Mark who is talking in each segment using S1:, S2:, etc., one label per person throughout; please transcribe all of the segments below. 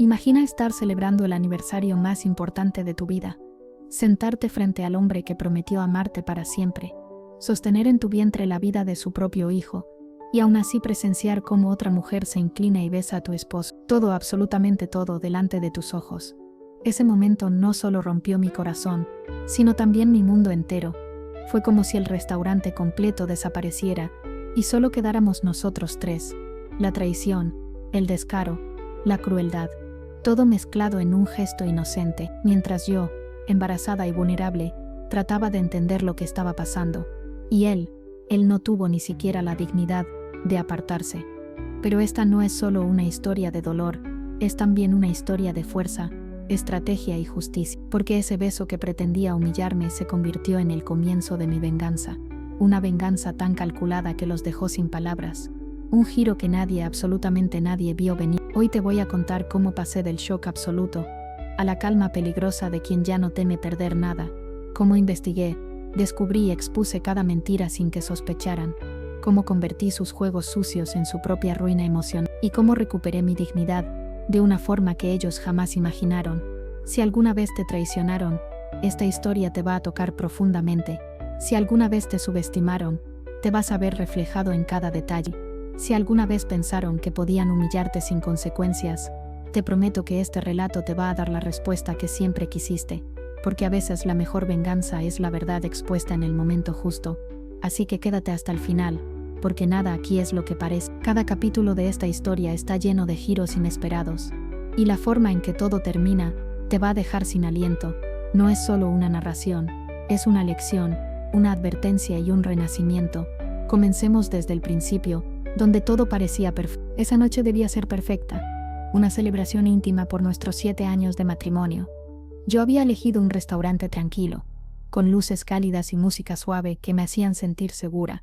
S1: Imagina estar celebrando el aniversario más importante de tu vida, sentarte frente al hombre que prometió amarte para siempre, sostener en tu vientre la vida de su propio hijo, y aún así presenciar cómo otra mujer se inclina y besa a tu esposo, todo, absolutamente todo, delante de tus ojos. Ese momento no solo rompió mi corazón, sino también mi mundo entero. Fue como si el restaurante completo desapareciera y solo quedáramos nosotros tres. La traición, el descaro, la crueldad, todo mezclado en un gesto inocente, mientras yo, embarazada y vulnerable, trataba de entender lo que estaba pasando. Y él no tuvo ni siquiera la dignidad de apartarse. Pero esta no es solo una historia de dolor, es también una historia de fuerza, estrategia y justicia, porque ese beso que pretendía humillarme se convirtió en el comienzo de mi venganza, una venganza tan calculada que los dejó sin palabras, un giro que nadie, absolutamente nadie vio venir. Hoy te voy a contar cómo pasé del shock absoluto a la calma peligrosa de quien ya no teme perder nada, cómo investigué, descubrí y expuse cada mentira sin que sospecharan, cómo convertí sus juegos sucios en su propia ruina emocional y cómo recuperé mi dignidad de una forma que ellos jamás imaginaron. Si alguna vez te traicionaron, esta historia te va a tocar profundamente. Si alguna vez te subestimaron, te vas a ver reflejado en cada detalle. Si alguna vez pensaron que podían humillarte sin consecuencias, te prometo que este relato te va a dar la respuesta que siempre quisiste, porque a veces la mejor venganza es la verdad expuesta en el momento justo. Así que quédate hasta el final, porque nada aquí es lo que parece. Cada capítulo de esta historia está lleno de giros inesperados, y la forma en que todo termina te va a dejar sin aliento. No es solo una narración, es una lección, una advertencia y un renacimiento. Comencemos desde el principio, donde todo parecía perfecto. Esa noche debía ser perfecta, una celebración íntima por nuestros 7 años de matrimonio. Yo había elegido un restaurante tranquilo, con luces cálidas y música suave que me hacían sentir segura.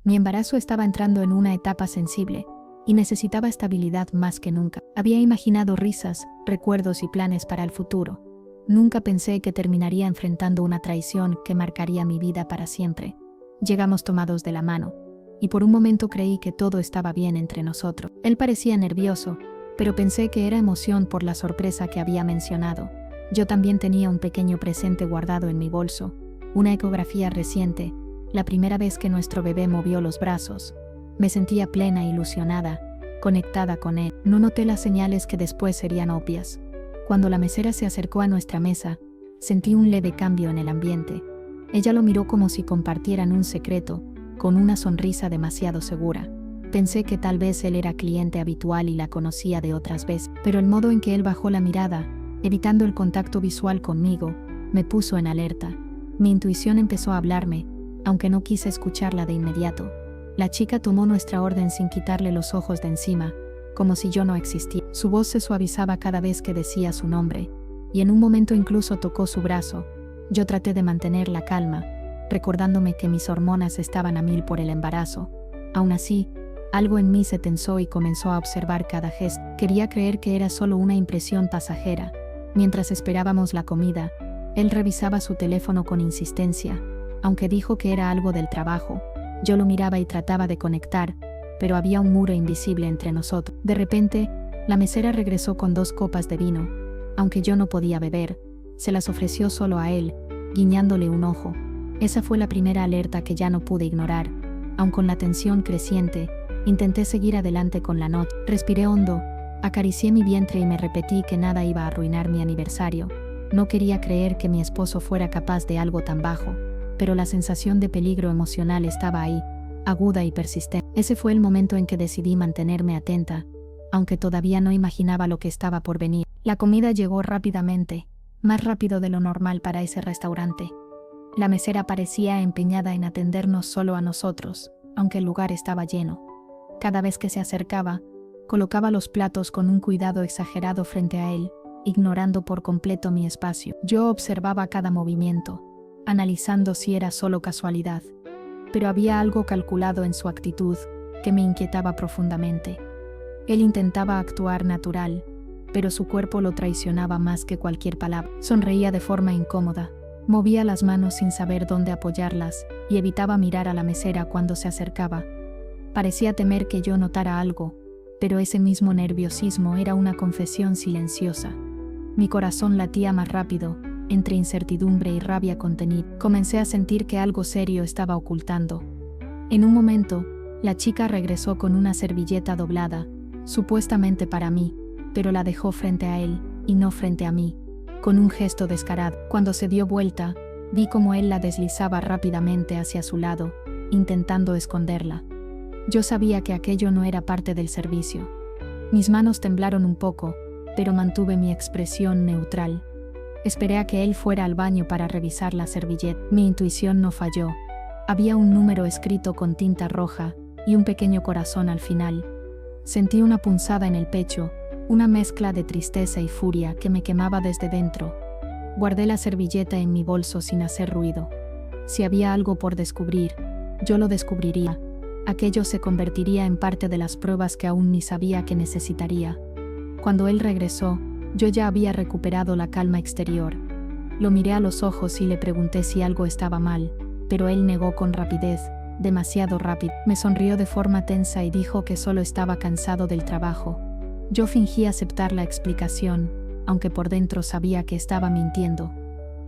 S1: Mi embarazo estaba entrando en una etapa sensible, y necesitaba estabilidad más que nunca. Había imaginado risas, recuerdos y planes para el futuro. Nunca pensé que terminaría enfrentando una traición que marcaría mi vida para siempre. Llegamos tomados de la mano, y por un momento creí que todo estaba bien entre nosotros. Él parecía nervioso, pero pensé que era emoción por la sorpresa que había mencionado. Yo también tenía un pequeño presente guardado en mi bolso, una ecografía reciente, la primera vez que nuestro bebé movió los brazos. Me sentía plena e ilusionada, conectada con él. No noté las señales que después serían obvias. Cuando la mesera se acercó a nuestra mesa, sentí un leve cambio en el ambiente. Ella lo miró como si compartieran un secreto, con una sonrisa demasiado segura. Pensé que tal vez él era cliente habitual y la conocía de otras veces, pero el modo en que él bajó la mirada, evitando el contacto visual conmigo, me puso en alerta. Mi intuición empezó a hablarme, aunque no quise escucharla de inmediato. La chica tomó nuestra orden sin quitarle los ojos de encima, como si yo no existiera. Su voz se suavizaba cada vez que decía su nombre, y en un momento incluso tocó su brazo. Yo traté de mantener la calma, recordándome que mis hormonas estaban a 1000 por el embarazo. Aún así, algo en mí se tensó y comenzó a observar cada gesto. Quería creer que era solo una impresión pasajera. Mientras esperábamos la comida, él revisaba su teléfono con insistencia, aunque dijo que era algo del trabajo. Yo lo miraba y trataba de conectar, pero había un muro invisible entre nosotros. De repente, la mesera regresó con 2 copas de vino. Aunque yo no podía beber, se las ofreció solo a él, guiñándole un ojo. Esa fue la primera alerta que ya no pude ignorar. Aun con la tensión creciente, intenté seguir adelante con la noche. Respiré hondo, acaricié mi vientre y me repetí que nada iba a arruinar mi aniversario. No quería creer que mi esposo fuera capaz de algo tan bajo, pero la sensación de peligro emocional estaba ahí, aguda y persistente. Ese fue el momento en que decidí mantenerme atenta, aunque todavía no imaginaba lo que estaba por venir. La comida llegó rápidamente, más rápido de lo normal para ese restaurante. La mesera parecía empeñada en atendernos solo a nosotros, aunque el lugar estaba lleno. Cada vez que se acercaba, colocaba los platos con un cuidado exagerado frente a él, ignorando por completo mi espacio. Yo observaba cada movimiento, analizando si era solo casualidad, pero había algo calculado en su actitud que me inquietaba profundamente. Él intentaba actuar natural, pero su cuerpo lo traicionaba más que cualquier palabra. Sonreía de forma incómoda, movía las manos sin saber dónde apoyarlas y evitaba mirar a la mesera cuando se acercaba. Parecía temer que yo notara algo, pero ese mismo nerviosismo era una confesión silenciosa. Mi corazón latía más rápido, entre incertidumbre y rabia contenida. Comencé a sentir que algo serio estaba ocultando. En un momento, la chica regresó con una servilleta doblada, supuestamente para mí, pero la dejó frente a él, y no frente a mí, con un gesto descarado. Cuando se dio vuelta, vi cómo él la deslizaba rápidamente hacia su lado, intentando esconderla. Yo sabía que aquello no era parte del servicio. Mis manos temblaron un poco, pero mantuve mi expresión neutral. Esperé a que él fuera al baño para revisar la servilleta. Mi intuición no falló. Había un número escrito con tinta roja y un pequeño corazón al final. Sentí una punzada en el pecho, una mezcla de tristeza y furia que me quemaba desde dentro. Guardé la servilleta en mi bolso sin hacer ruido. Si había algo por descubrir, yo lo descubriría. Aquello se convertiría en parte de las pruebas que aún ni sabía que necesitaría. Cuando él regresó, yo ya había recuperado la calma exterior. Lo miré a los ojos y le pregunté si algo estaba mal, pero él negó con rapidez, demasiado rápido. Me sonrió de forma tensa y dijo que solo estaba cansado del trabajo. Yo fingí aceptar la explicación, aunque por dentro sabía que estaba mintiendo.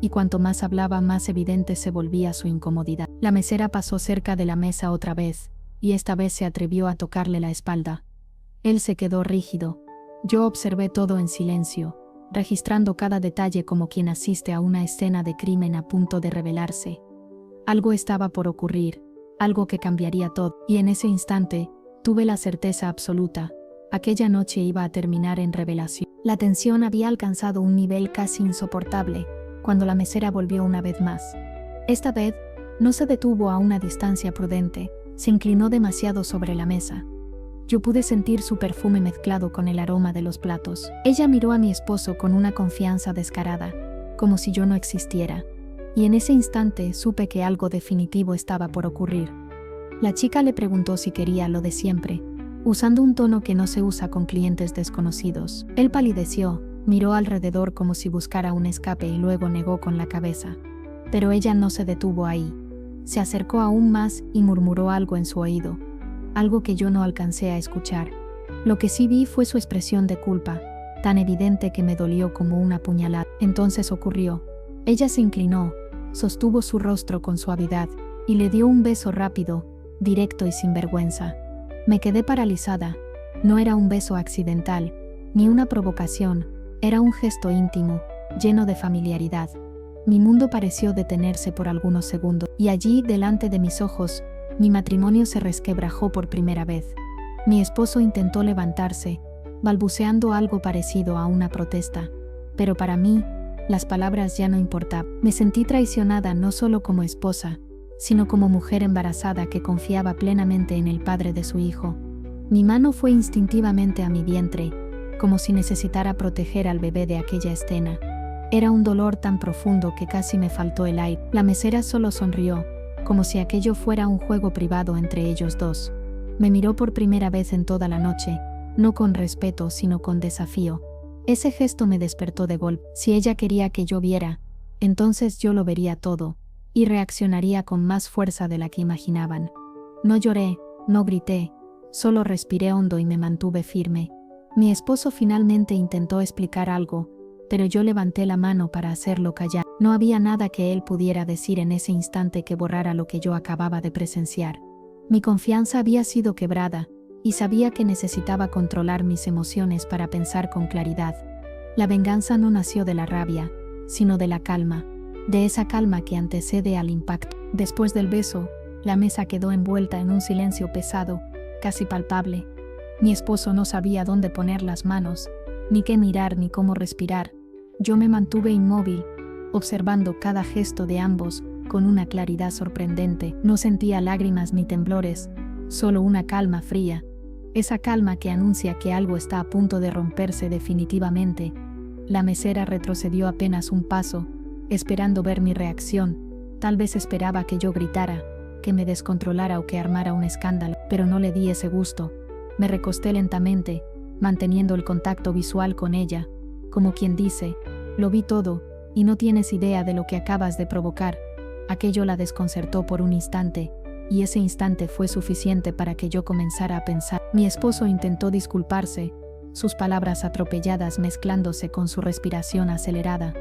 S1: Y cuanto más hablaba, más evidente se volvía su incomodidad. La mesera pasó cerca de la mesa otra vez, y esta vez se atrevió a tocarle la espalda. Él se quedó rígido. Yo observé todo en silencio, registrando cada detalle como quien asiste a una escena de crimen a punto de revelarse. Algo estaba por ocurrir, algo que cambiaría todo, y en ese instante, tuve la certeza absoluta. Aquella noche iba a terminar en revelación. La tensión había alcanzado un nivel casi insoportable, cuando la mesera volvió una vez más. Esta vez, no se detuvo a una distancia prudente, se inclinó demasiado sobre la mesa. Yo pude sentir su perfume mezclado con el aroma de los platos. Ella miró a mi esposo con una confianza descarada, como si yo no existiera. Y en ese instante supe que algo definitivo estaba por ocurrir. La chica le preguntó si quería lo de siempre, usando un tono que no se usa con clientes desconocidos. Él palideció, miró alrededor como si buscara un escape y luego negó con la cabeza. Pero ella no se detuvo ahí. Se acercó aún más y murmuró algo en su oído, algo que yo no alcancé a escuchar. Lo que sí vi fue su expresión de culpa, tan evidente que me dolió como una puñalada. Entonces ocurrió. Ella se inclinó, sostuvo su rostro con suavidad, y le dio un beso rápido, directo y sin vergüenza. Me quedé paralizada. No era un beso accidental, ni una provocación, era un gesto íntimo, lleno de familiaridad. Mi mundo pareció detenerse por algunos segundos, y allí, delante de mis ojos, mi matrimonio se resquebrajó por primera vez. Mi esposo intentó levantarse, balbuceando algo parecido a una protesta, pero para mí, las palabras ya no importaban. Me sentí traicionada no solo como esposa, sino como mujer embarazada que confiaba plenamente en el padre de su hijo. Mi mano fue instintivamente a mi vientre, como si necesitara proteger al bebé de aquella escena. Era un dolor tan profundo que casi me faltó el aire. La mesera solo sonrió, como si aquello fuera un juego privado entre ellos dos. Me miró por primera vez en toda la noche, no con respeto sino con desafío. Ese gesto me despertó de golpe. Si ella quería que yo viera, entonces yo lo vería todo, y reaccionaría con más fuerza de la que imaginaban. No lloré, no grité, solo respiré hondo y me mantuve firme. Mi esposo finalmente intentó explicar algo, pero yo levanté la mano para hacerlo callar. No había nada que él pudiera decir en ese instante que borrara lo que yo acababa de presenciar. Mi confianza había sido quebrada, y sabía que necesitaba controlar mis emociones para pensar con claridad. La venganza no nació de la rabia, sino de la calma, de esa calma que antecede al impacto. Después del beso, la mesa quedó envuelta en un silencio pesado, casi palpable. Mi esposo no sabía dónde poner las manos, ni qué mirar ni cómo respirar. Yo me mantuve inmóvil, observando cada gesto de ambos con una claridad sorprendente. No sentía lágrimas ni temblores, solo una calma fría. Esa calma que anuncia que algo está a punto de romperse definitivamente. La mesera retrocedió apenas un paso, esperando ver mi reacción. Tal vez esperaba que yo gritara, que me descontrolara o que armara un escándalo, pero no le di ese gusto. Me recosté lentamente, manteniendo el contacto visual con ella, como quien dice, lo vi todo, y no tienes idea de lo que acabas de provocar. Aquello la desconcertó por un instante, y ese instante fue suficiente para que yo comenzara a pensar. Mi esposo intentó disculparse, sus palabras atropelladas mezclándose con su respiración acelerada,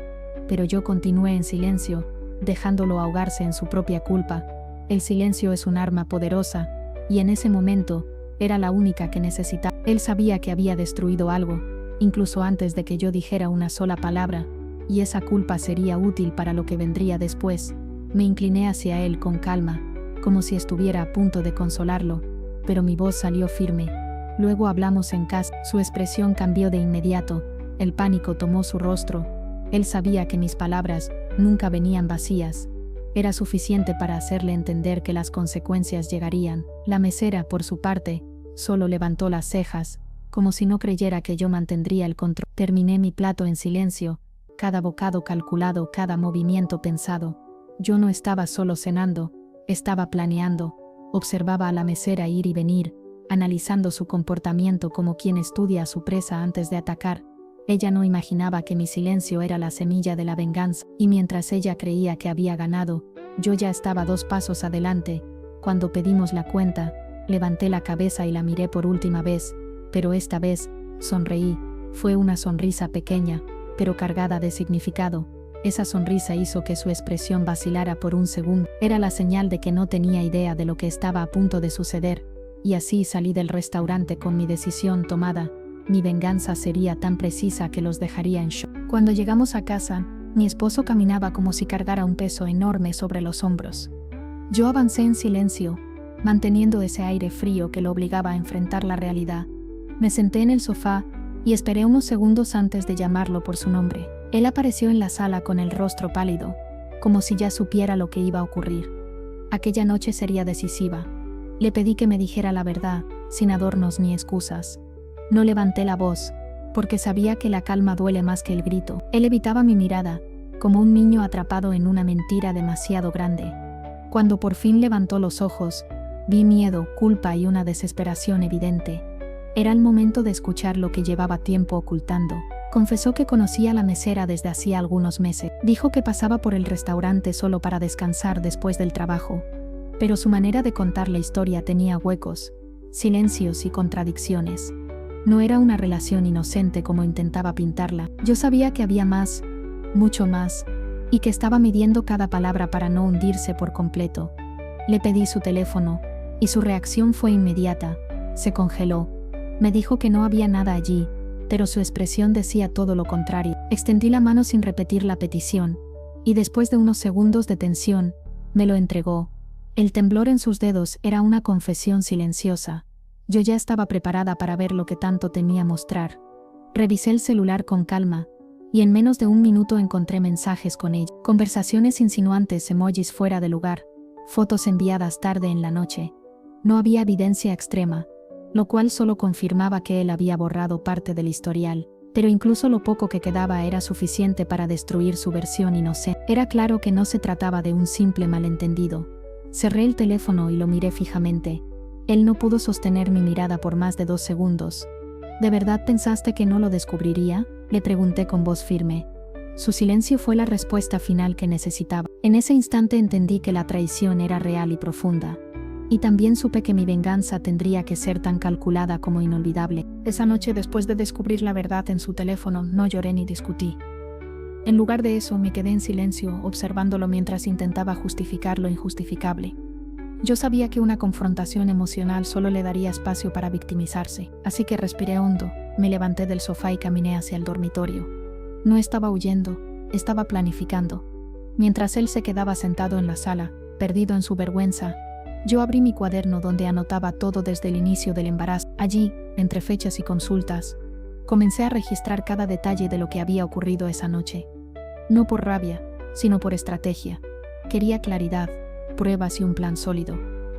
S1: pero yo continué en silencio, dejándolo ahogarse en su propia culpa. El silencio es un arma poderosa, y en ese momento, era la única que necesitaba. Él sabía que había destruido algo, incluso antes de que yo dijera una sola palabra, y esa culpa sería útil para lo que vendría después. Me incliné hacia él con calma, como si estuviera a punto de consolarlo, pero mi voz salió firme. Luego hablamos en casa. Su expresión cambió de inmediato, el pánico tomó su rostro. Él sabía que mis palabras nunca venían vacías. Era suficiente para hacerle entender que las consecuencias llegarían. La mesera, por su parte, solo levantó las cejas, como si no creyera que yo mantendría el control. Terminé mi plato en silencio, cada bocado calculado, cada movimiento pensado. Yo no estaba solo cenando, estaba planeando. Observaba a la mesera ir y venir, analizando su comportamiento como quien estudia a su presa antes de atacar. Ella no imaginaba que mi silencio era la semilla de la venganza, y mientras ella creía que había ganado, yo ya estaba 2 pasos adelante. Cuando pedimos la cuenta, levanté la cabeza y la miré por última vez, pero esta vez, sonreí. Fue una sonrisa pequeña, pero cargada de significado. Esa sonrisa hizo que su expresión vacilara por un segundo. Era la señal de que no tenía idea de lo que estaba a punto de suceder, y así salí del restaurante con mi decisión tomada. Mi venganza sería tan precisa que los dejaría en shock. Cuando llegamos a casa, mi esposo caminaba como si cargara un peso enorme sobre los hombros. Yo avancé en silencio, manteniendo ese aire frío que lo obligaba a enfrentar la realidad. Me senté en el sofá y esperé unos segundos antes de llamarlo por su nombre. Él apareció en la sala con el rostro pálido, como si ya supiera lo que iba a ocurrir. Aquella noche sería decisiva. Le pedí que me dijera la verdad, sin adornos ni excusas. No levanté la voz, porque sabía que la calma duele más que el grito. Él evitaba mi mirada, como un niño atrapado en una mentira demasiado grande. Cuando por fin levantó los ojos, vi miedo, culpa y una desesperación evidente. Era el momento de escuchar lo que llevaba tiempo ocultando. Confesó que conocía a la mesera desde hacía algunos meses. Dijo que pasaba por el restaurante solo para descansar después del trabajo. Pero su manera de contar la historia tenía huecos, silencios y contradicciones. No era una relación inocente como intentaba pintarla. Yo sabía que había más, mucho más, y que estaba midiendo cada palabra para no hundirse por completo. Le pedí su teléfono, y su reacción fue inmediata. Se congeló. Me dijo que no había nada allí, pero su expresión decía todo lo contrario. Extendí la mano sin repetir la petición, y después de unos segundos de tensión, me lo entregó. El temblor en sus dedos era una confesión silenciosa. Yo ya estaba preparada para ver lo que tanto temía mostrar. Revisé el celular con calma, y en menos de un minuto encontré mensajes con ella. Conversaciones insinuantes, emojis fuera de lugar, fotos enviadas tarde en la noche. No había evidencia extrema, lo cual solo confirmaba que él había borrado parte del historial, pero incluso lo poco que quedaba era suficiente para destruir su versión inocente. Era claro que no se trataba de un simple malentendido. Cerré el teléfono y lo miré fijamente. Él no pudo sostener mi mirada por más de 2 segundos. ¿De verdad pensaste que no lo descubriría?, le pregunté con voz firme. Su silencio fue la respuesta final que necesitaba. En ese instante entendí que la traición era real y profunda. Y también supe que mi venganza tendría que ser tan calculada como inolvidable. Esa noche, después de descubrir la verdad en su teléfono, no lloré ni discutí. En lugar de eso, me quedé en silencio, observándolo mientras intentaba justificar lo injustificable. Yo sabía que una confrontación emocional solo le daría espacio para victimizarse, así que respiré hondo, me levanté del sofá y caminé hacia el dormitorio. No estaba huyendo, estaba planificando. Mientras él se quedaba sentado en la sala, perdido en su vergüenza, yo abrí mi cuaderno donde anotaba todo desde el inicio del embarazo. Allí, entre fechas y consultas, comencé a registrar cada detalle de lo que había ocurrido esa noche. No por rabia, sino por estrategia. Quería claridad, pruebas y un plan sólido.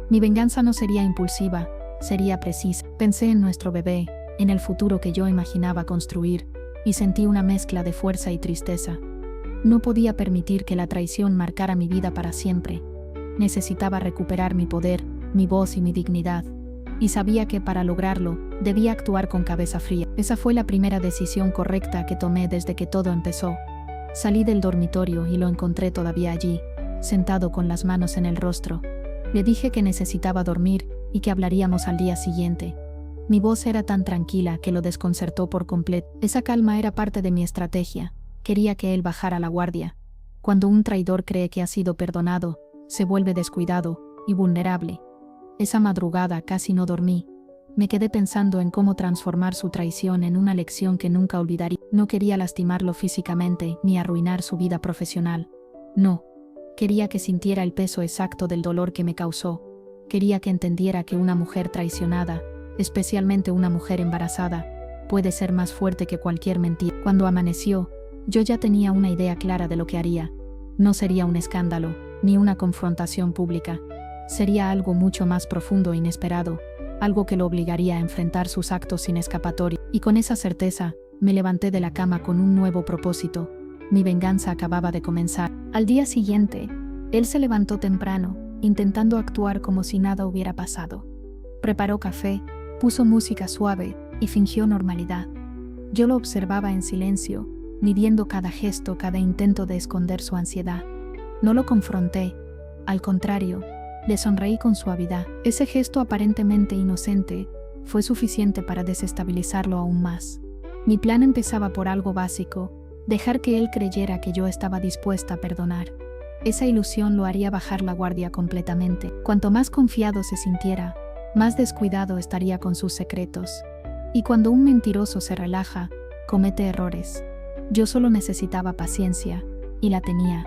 S1: Mi venganza no sería impulsiva, sería precisa. Pensé en nuestro bebé, en el futuro que yo imaginaba construir, y sentí una mezcla de fuerza y tristeza. No podía permitir que la traición marcara mi vida para siempre. Necesitaba recuperar mi poder, mi voz y mi dignidad. Y sabía que para lograrlo, debía actuar con cabeza fría. Esa fue la primera decisión correcta que tomé desde que todo empezó. Salí del dormitorio y lo encontré todavía allí, sentado con las manos en el rostro. Le dije que necesitaba dormir y que hablaríamos al día siguiente. Mi voz era tan tranquila que lo desconcertó por completo. Esa calma era parte de mi estrategia. Quería que él bajara la guardia. Cuando un traidor cree que ha sido perdonado, se vuelve descuidado y vulnerable. Esa madrugada casi no dormí. Me quedé pensando en cómo transformar su traición en una lección que nunca olvidaría. No quería lastimarlo físicamente ni arruinar su vida profesional. No. Quería que sintiera el peso exacto del dolor que me causó. Quería que entendiera que una mujer traicionada, especialmente una mujer embarazada, puede ser más fuerte que cualquier mentira. Cuando amaneció, yo ya tenía una idea clara de lo que haría. No sería un escándalo, ni una confrontación pública. Sería algo mucho más profundo e inesperado, algo que lo obligaría a enfrentar sus actos sin escapatoria. Y con esa certeza, me levanté de la cama con un nuevo propósito. Mi venganza acababa de comenzar. Al día siguiente, él se levantó temprano, intentando actuar como si nada hubiera pasado. Preparó café, puso música suave y fingió normalidad. Yo lo observaba en silencio, midiendo cada gesto, cada intento de esconder su ansiedad. No lo confronté, al contrario, le sonreí con suavidad. Ese gesto aparentemente inocente fue suficiente para desestabilizarlo aún más. Mi plan empezaba por algo básico, dejar que él creyera que yo estaba dispuesta a perdonar. Esa ilusión lo haría bajar la guardia completamente. Cuanto más confiado se sintiera, más descuidado estaría con sus secretos. Y cuando un mentiroso se relaja, comete errores. Yo solo necesitaba paciencia, y la tenía.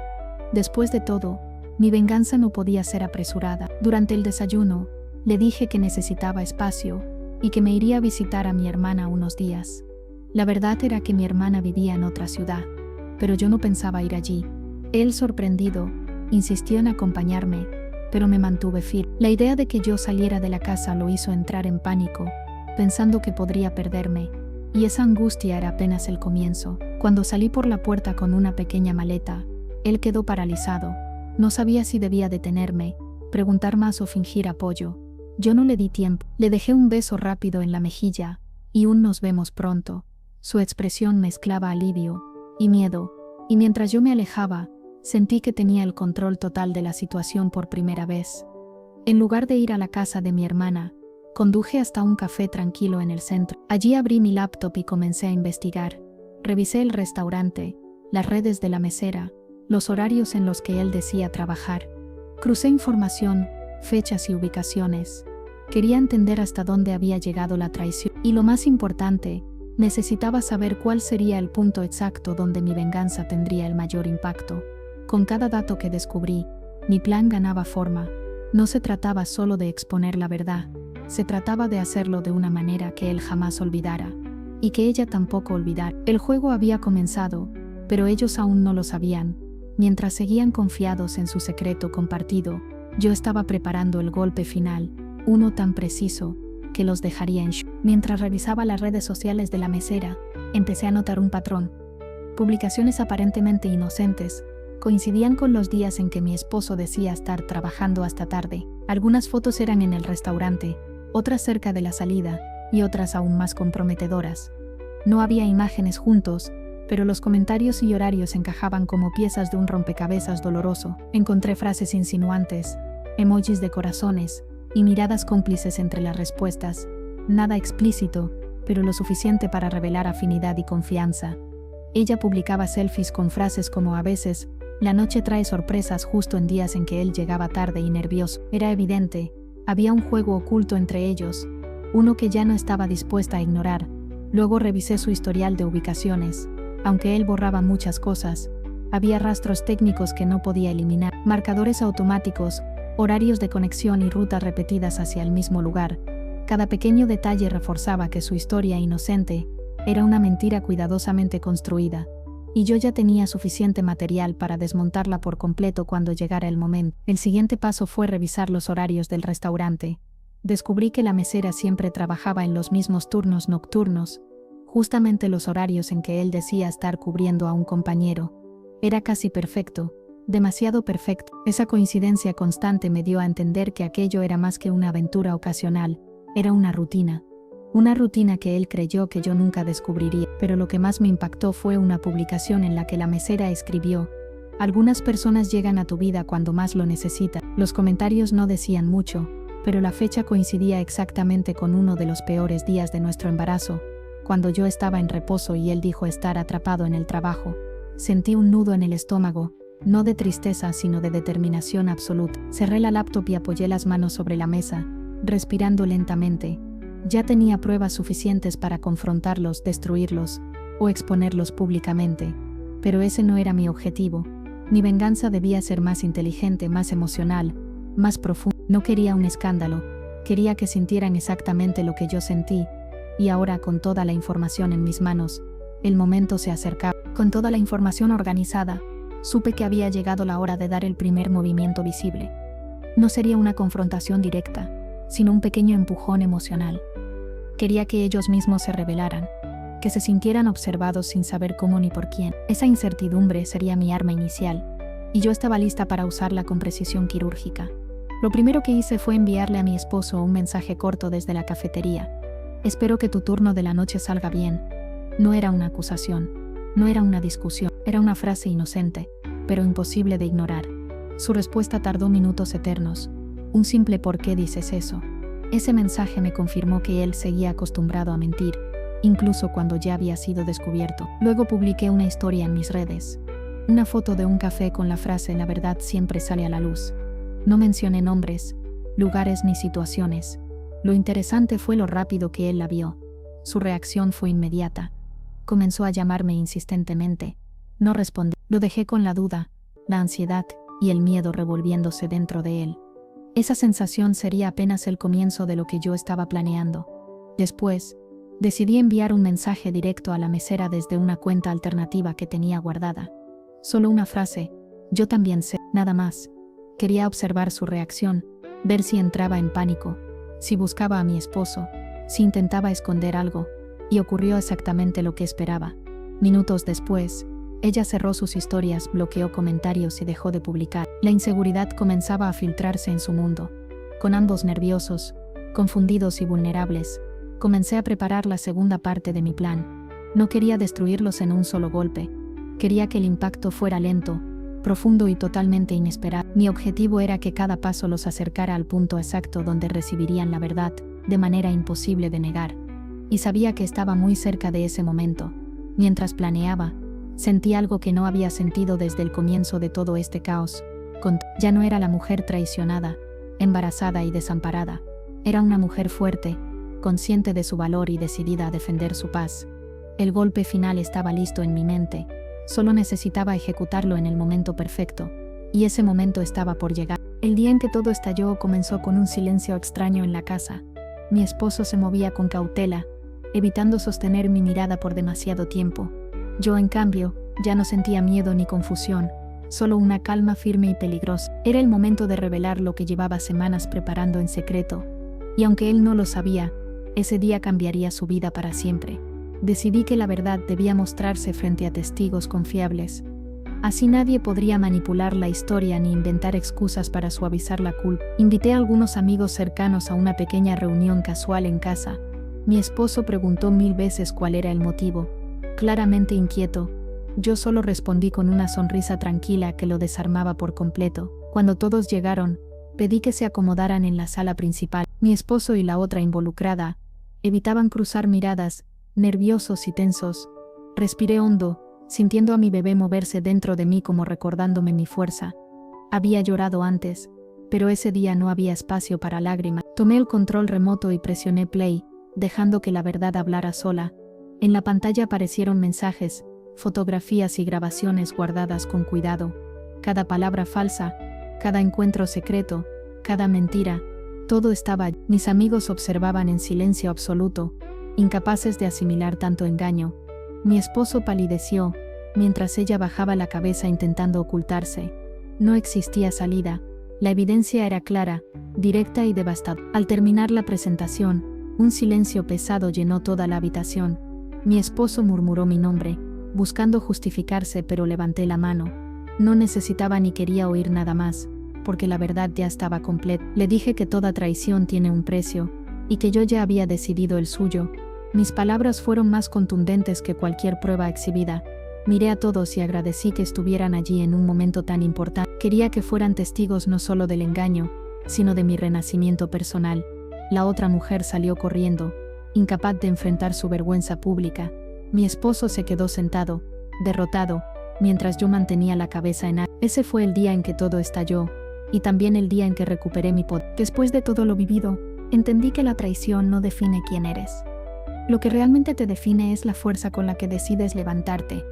S1: Después de todo, mi venganza no podía ser apresurada. Durante el desayuno, le dije que necesitaba espacio y que me iría a visitar a mi hermana unos días. La verdad era que mi hermana vivía en otra ciudad, pero yo no pensaba ir allí. Él, sorprendido, insistió en acompañarme, pero me mantuve firme. La idea de que yo saliera de la casa lo hizo entrar en pánico, pensando que podría perderme, y esa angustia era apenas el comienzo. Cuando salí por la puerta con una pequeña maleta, él quedó paralizado. No sabía si debía detenerme, preguntar más o fingir apoyo. Yo no le di tiempo. Le dejé un beso rápido en la mejilla, y un nos vemos pronto. Su expresión mezclaba alivio y miedo, y mientras yo me alejaba, sentí que tenía el control total de la situación por primera vez. En lugar de ir a la casa de mi hermana, conduje hasta un café tranquilo en el centro. Allí abrí mi laptop y comencé a investigar. Revisé el restaurante, las redes de la mesera, los horarios en los que él decía trabajar. Crucé información, fechas y ubicaciones. Quería entender hasta dónde había llegado la traición. Y lo más importante, necesitaba saber cuál sería el punto exacto donde mi venganza tendría el mayor impacto. Con cada dato que descubrí, mi plan ganaba forma. No se trataba solo de exponer la verdad, se trataba de hacerlo de una manera que él jamás olvidara, y que ella tampoco olvidara. El juego había comenzado, pero ellos aún no lo sabían. Mientras seguían confiados en su secreto compartido, yo estaba preparando el golpe final, uno tan preciso que los dejaría en shock. Mientras revisaba las redes sociales de la mesera, empecé a notar un patrón. Publicaciones aparentemente inocentes coincidían con los días en que mi esposo decía estar trabajando hasta tarde. Algunas fotos eran en el restaurante, otras cerca de la salida, y otras aún más comprometedoras. No había imágenes juntos, pero los comentarios y horarios encajaban como piezas de un rompecabezas doloroso. Encontré frases insinuantes, emojis de corazones, y miradas cómplices entre las respuestas. Nada explícito, pero lo suficiente para revelar afinidad y confianza. Ella publicaba selfies con frases como a veces, la noche trae sorpresas justo en días en que él llegaba tarde y nervioso. Era evidente, había un juego oculto entre ellos, uno que ya no estaba dispuesta a ignorar. Luego revisé su historial de ubicaciones. Aunque él borraba muchas cosas, había rastros técnicos que no podía eliminar, marcadores automáticos, horarios de conexión y rutas repetidas hacia el mismo lugar. Cada pequeño detalle reforzaba que su historia inocente era una mentira cuidadosamente construida, y yo ya tenía suficiente material para desmontarla por completo cuando llegara el momento. El siguiente paso fue revisar los horarios del restaurante. Descubrí que la mesera siempre trabajaba en los mismos turnos nocturnos, justamente los horarios en que él decía estar cubriendo a un compañero. Era casi perfecto. Demasiado perfecto. Esa coincidencia constante me dio a entender que aquello era más que una aventura ocasional, era una rutina. Una rutina que él creyó que yo nunca descubriría. Pero lo que más me impactó fue una publicación en la que la mesera escribió: Algunas personas llegan a tu vida cuando más lo necesitas. Los comentarios no decían mucho, pero la fecha coincidía exactamente con uno de los peores días de nuestro embarazo, cuando yo estaba en reposo y él dijo estar atrapado en el trabajo. Sentí un nudo en el estómago, no de tristeza sino de determinación absoluta. Cerré la laptop y apoyé las manos sobre la mesa, respirando lentamente. Ya tenía pruebas suficientes para confrontarlos, destruirlos o exponerlos públicamente, pero ese no era mi objetivo. Mi venganza debía ser más inteligente, más emocional, más profunda. No quería un escándalo, quería que sintieran exactamente lo que yo sentí, y ahora con toda la información en mis manos, el momento se acercaba. Con toda la información organizada, supe que había llegado la hora de dar el primer movimiento visible. No sería una confrontación directa, sino un pequeño empujón emocional. Quería que ellos mismos se rebelaran, que se sintieran observados sin saber cómo ni por quién. Esa incertidumbre sería mi arma inicial, y yo estaba lista para usarla con precisión quirúrgica. Lo primero que hice fue enviarle a mi esposo un mensaje corto desde la cafetería. Espero que tu turno de la noche salga bien. No era una acusación, no era una discusión, era una frase inocente, pero imposible de ignorar. Su respuesta tardó minutos eternos. Un simple ¿por qué dices eso? Ese mensaje me confirmó que él seguía acostumbrado a mentir, incluso cuando ya había sido descubierto. Luego publiqué una historia en mis redes. Una foto de un café con la frase «La verdad siempre sale a la luz». No mencioné nombres, lugares ni situaciones. Lo interesante fue lo rápido que él la vio. Su reacción fue inmediata. Comenzó a llamarme insistentemente. No respondí. Lo dejé con la duda, la ansiedad y el miedo revolviéndose dentro de él. Esa sensación sería apenas el comienzo de lo que yo estaba planeando. Después, decidí enviar un mensaje directo a la mesera desde una cuenta alternativa que tenía guardada. Solo una frase, yo también sé, nada más. Quería observar su reacción, ver si entraba en pánico, si buscaba a mi esposo, si intentaba esconder algo, y ocurrió exactamente lo que esperaba. Minutos después, ella cerró sus historias, bloqueó comentarios y dejó de publicar. La inseguridad comenzaba a filtrarse en su mundo. Con ambos nerviosos, confundidos y vulnerables, comencé a preparar la segunda parte de mi plan. No quería destruirlos en un solo golpe. Quería que el impacto fuera lento, profundo y totalmente inesperado. Mi objetivo era que cada paso los acercara al punto exacto donde recibirían la verdad, de manera imposible de negar. Y sabía que estaba muy cerca de ese momento. Mientras planeaba, sentí algo que no había sentido desde el comienzo de todo este caos. Ya no era la mujer traicionada, embarazada y desamparada. Era una mujer fuerte, consciente de su valor y decidida a defender su paz. El golpe final estaba listo en mi mente. Solo necesitaba ejecutarlo en el momento perfecto, y ese momento estaba por llegar. El día en que todo estalló comenzó con un silencio extraño en la casa. Mi esposo se movía con cautela, evitando sostener mi mirada por demasiado tiempo. Yo, en cambio, ya no sentía miedo ni confusión, solo una calma firme y peligrosa. Era el momento de revelar lo que llevaba semanas preparando en secreto, y aunque él no lo sabía, ese día cambiaría su vida para siempre. Decidí que la verdad debía mostrarse frente a testigos confiables. Así nadie podría manipular la historia ni inventar excusas para suavizar la culpa. Invité a algunos amigos cercanos a una pequeña reunión casual en casa. Mi esposo preguntó 1000 veces cuál era el motivo. Claramente inquieto, yo solo respondí con una sonrisa tranquila que lo desarmaba por completo. Cuando todos llegaron, pedí que se acomodaran en la sala principal. Mi esposo y la otra involucrada evitaban cruzar miradas, nerviosos y tensos. Respiré hondo, sintiendo a mi bebé moverse dentro de mí como recordándome mi fuerza. Había llorado antes, pero ese día no había espacio para lágrimas. Tomé el control remoto y presioné play, dejando que la verdad hablara sola. En la pantalla aparecieron mensajes, fotografías y grabaciones guardadas con cuidado. Cada palabra falsa, cada encuentro secreto, cada mentira, todo estaba allí. Mis amigos observaban en silencio absoluto, incapaces de asimilar tanto engaño. Mi esposo palideció, mientras ella bajaba la cabeza intentando ocultarse. No existía salida, la evidencia era clara, directa y devastadora. Al terminar la presentación, un silencio pesado llenó toda la habitación. Mi esposo murmuró mi nombre, buscando justificarse, pero levanté la mano. No necesitaba ni quería oír nada más, porque la verdad ya estaba completa. Le dije que toda traición tiene un precio, y que yo ya había decidido el suyo. Mis palabras fueron más contundentes que cualquier prueba exhibida. Miré a todos y agradecí que estuvieran allí en un momento tan importante. Quería que fueran testigos no solo del engaño, sino de mi renacimiento personal. La otra mujer salió corriendo, incapaz de enfrentar su vergüenza pública. Mi esposo se quedó sentado, derrotado, mientras yo mantenía la cabeza en alto. Ese fue el día en que todo estalló, y también el día en que recuperé mi poder. Después de todo lo vivido, entendí que la traición no define quién eres. Lo que realmente te define es la fuerza con la que decides levantarte.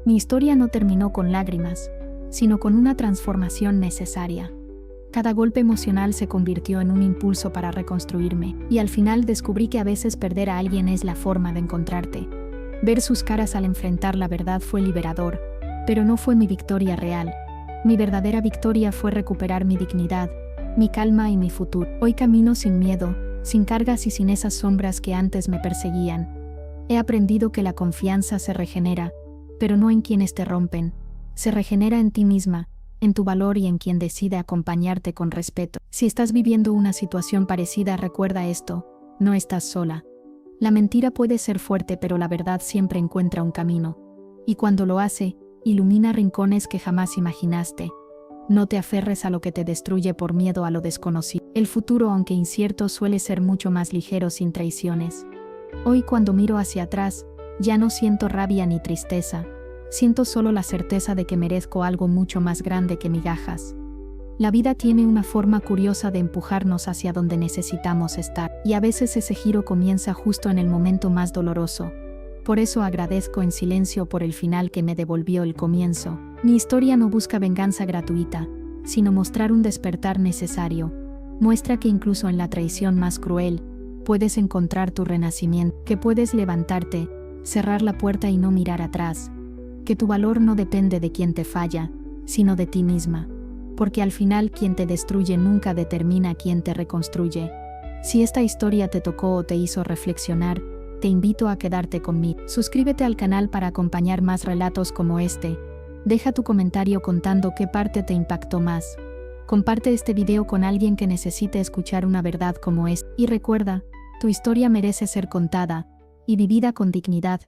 S1: Mi historia no terminó con lágrimas, sino con una transformación necesaria. Cada golpe emocional se convirtió en un impulso para reconstruirme, y al final descubrí que a veces perder a alguien es la forma de encontrarte. Ver sus caras al enfrentar la verdad fue liberador, pero no fue mi victoria real. Mi verdadera victoria fue recuperar mi dignidad, mi calma y mi futuro. Hoy camino sin miedo, sin cargas y sin esas sombras que antes me perseguían. He aprendido que la confianza se regenera, pero no en quienes te rompen. Se regenera en ti misma, en tu valor y en quien decide acompañarte con respeto. Si estás viviendo una situación parecida, recuerda esto: no estás sola. La mentira puede ser fuerte, pero la verdad siempre encuentra un camino. Y cuando lo hace, ilumina rincones que jamás imaginaste. No te aferres a lo que te destruye por miedo a lo desconocido. El futuro, aunque incierto, suele ser mucho más ligero sin traiciones. Hoy, cuando miro hacia atrás, ya no siento rabia ni tristeza. Siento solo la certeza de que merezco algo mucho más grande que migajas. La vida tiene una forma curiosa de empujarnos hacia donde necesitamos estar, y a veces ese giro comienza justo en el momento más doloroso. Por eso agradezco en silencio por el final que me devolvió el comienzo. Mi historia no busca venganza gratuita, sino mostrar un despertar necesario. Muestra que incluso en la traición más cruel, puedes encontrar tu renacimiento, que puedes levantarte, cerrar la puerta y no mirar atrás, que tu valor no depende de quien te falla, sino de ti misma, porque al final quien te destruye nunca determina quién te reconstruye. Si esta historia te tocó o te hizo reflexionar, te invito a quedarte conmigo. Suscríbete al canal para acompañar más relatos como este. Deja tu comentario contando qué parte te impactó más. Comparte este video con alguien que necesite escuchar una verdad como esta. Y recuerda, tu historia merece ser contada y vivida con dignidad.